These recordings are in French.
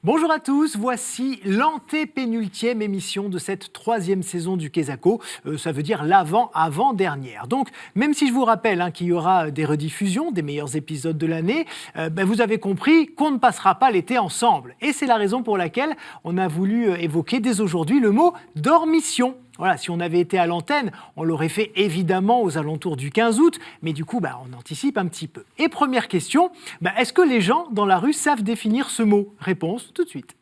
Bonjour à tous, voici l'antépénultième émission de cette 3e saison du Quesaco, ça veut dire l'avant-avant-dernière. Donc, même si je vous rappelle qu'il y aura des rediffusions, des meilleurs épisodes de l'année, vous avez compris qu'on ne passera pas l'été ensemble. Et c'est la raison pour laquelle on a voulu évoquer dès aujourd'hui le mot « dormition ». Voilà, si on avait été à l'antenne, on l'aurait fait évidemment aux alentours du 15 août, mais du coup, on anticipe un petit peu. Et première question, est-ce que les gens dans la rue savent définir ce mot ? Réponse tout de suite.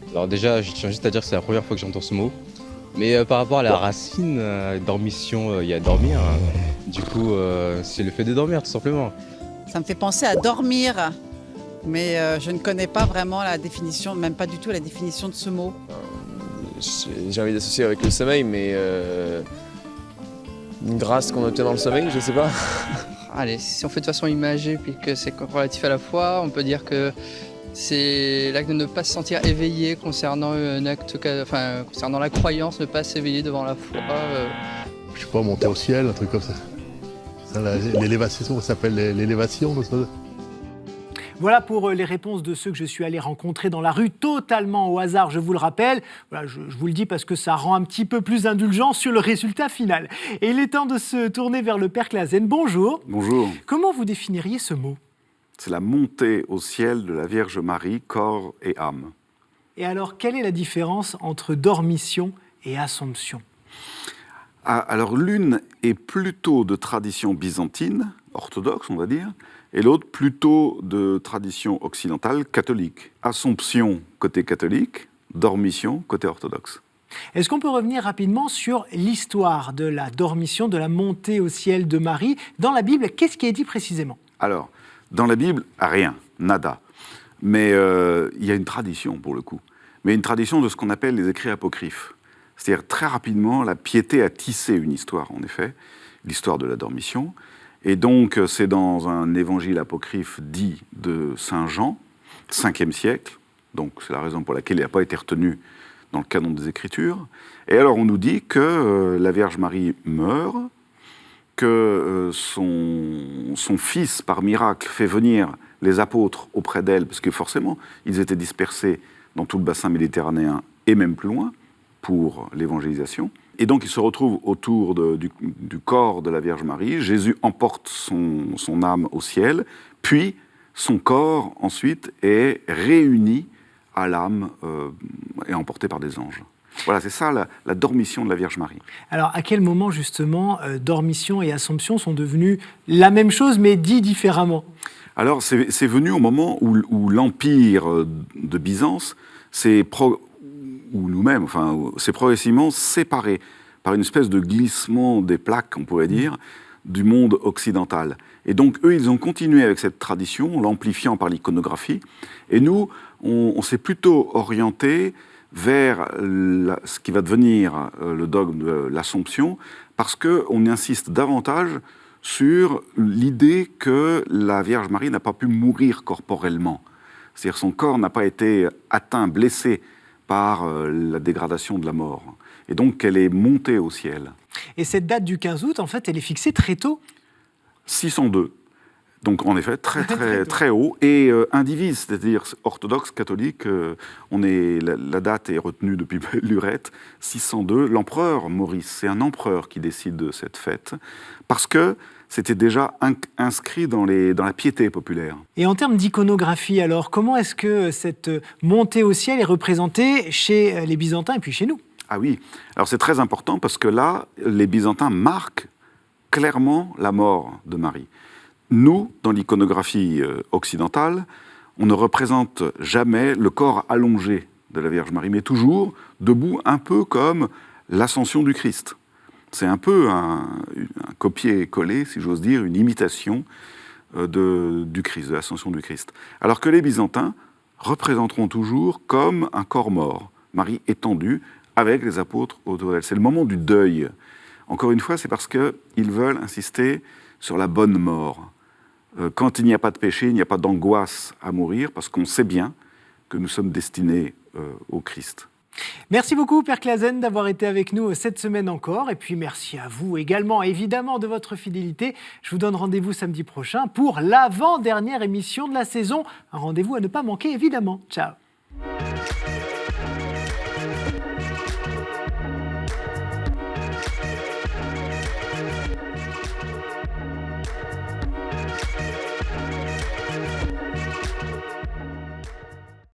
Alors déjà, je tiens juste à dire que c'est la première fois que j'entends ce mot. Mais par rapport à la racine, dormition, il y a dormir. Du coup, c'est le fait de dormir, tout simplement. Ça me fait penser à dormir, mais je ne connais pas vraiment la définition, même pas du tout la définition de ce mot. J'ai envie d'associer avec le sommeil, mais une grâce qu'on obtient dans le sommeil, je sais pas. Allez, si on fait de façon imagée puis que c'est relatif à la foi, on peut dire que c'est l'acte de ne pas se sentir éveillé concernant un acte, concernant la croyance, ne pas s'éveiller devant la foi. Je sais pas, monter au ciel, un truc comme ça. L'élévation, ça s'appelle l'élévation. Voilà pour les réponses de ceux que je suis allé rencontrer dans la rue, totalement au hasard, je vous le rappelle. Voilà, je vous le dis parce que ça rend un petit peu plus indulgent sur le résultat final. Et il est temps de se tourner vers le Père Clasen. Bonjour. Bonjour. Comment vous définiriez ce mot ? C'est la montée au ciel de la Vierge Marie, corps et âme. Et alors, quelle est la différence entre dormition et assomption ? Alors, l'une est plutôt de tradition byzantine, orthodoxe, on va dire, et l'autre plutôt de tradition occidentale, catholique. Assomption côté catholique, dormition côté orthodoxe. Est-ce qu'on peut revenir rapidement sur l'histoire de la dormition, de la montée au ciel de Marie ? Dans la Bible, qu'est-ce qui est dit précisément ? Alors, dans la Bible, rien, nada. Mais il y a une tradition, pour le coup. Mais une tradition de ce qu'on appelle les écrits apocryphes. C'est-à-dire, très rapidement, la piété a tissé une histoire, en effet, l'histoire de la dormition. Et donc, c'est dans un évangile apocryphe dit de Saint Jean, 5e siècle, donc c'est la raison pour laquelle il n'a pas été retenu dans le canon des Écritures. Et alors, on nous dit que la Vierge Marie meurt, que son fils, par miracle, fait venir les apôtres auprès d'elle, parce que forcément, ils étaient dispersés dans tout le bassin méditerranéen et même plus loin, pour l'évangélisation. Et donc, il se retrouve autour du corps de la Vierge Marie. Jésus emporte son âme au ciel, puis son corps, ensuite, est réuni à l'âme et emporté par des anges. Voilà, c'est ça la dormition de la Vierge Marie. Alors, à quel moment, justement, dormition et assomption sont devenus la même chose, mais dit différemment ? Alors, c'est venu au moment où l'Empire de Byzance ou nous-mêmes, c'est progressivement séparé par une espèce de glissement des plaques, on pourrait dire, du monde occidental. Et donc, eux, ils ont continué avec cette tradition, l'amplifiant par l'iconographie. Et nous, on s'est plutôt orienté vers ce qui va devenir le dogme de l'Assomption, parce qu'on insiste davantage sur l'idée que la Vierge Marie n'a pas pu mourir corporellement. C'est-à-dire son corps n'a pas été atteint, blessé par la dégradation de la mort. Et donc qu'elle est montée au ciel. Et cette date du 15 août, en fait, elle est fixée très tôt. 602. Donc en effet, très haut. Et indivise, c'est-à-dire orthodoxe, catholique, la date est retenue depuis Lurette, 602. L'empereur Maurice, c'est un empereur qui décide de cette fête, parce que c'était déjà inscrit dans la piété populaire. Et en termes d'iconographie, alors, comment est-ce que cette montée au ciel est représentée chez les Byzantins et puis chez nous ? Ah oui, alors c'est très important parce que là, les Byzantins marquent clairement la mort de Marie. Nous, dans l'iconographie occidentale, on ne représente jamais le corps allongé de la Vierge Marie, mais toujours debout, un peu comme l'ascension du Christ. C'est un peu un copier-coller, si j'ose dire, une imitation du Christ, de l'ascension du Christ. Alors que les Byzantins représenteront toujours comme un corps mort, Marie étendue, avec les apôtres autour d'elle. C'est le moment du deuil. Encore une fois, c'est parce qu'ils veulent insister sur la bonne mort. Quand il n'y a pas de péché, il n'y a pas d'angoisse à mourir, parce qu'on sait bien que nous sommes destinés au Christ. Merci beaucoup, Père Clasen, d'avoir été avec nous cette semaine encore. Et puis, merci à vous également, évidemment, de votre fidélité. Je vous donne rendez-vous samedi prochain pour l'avant-dernière émission de la saison. Un rendez-vous à ne pas manquer, évidemment. Ciao.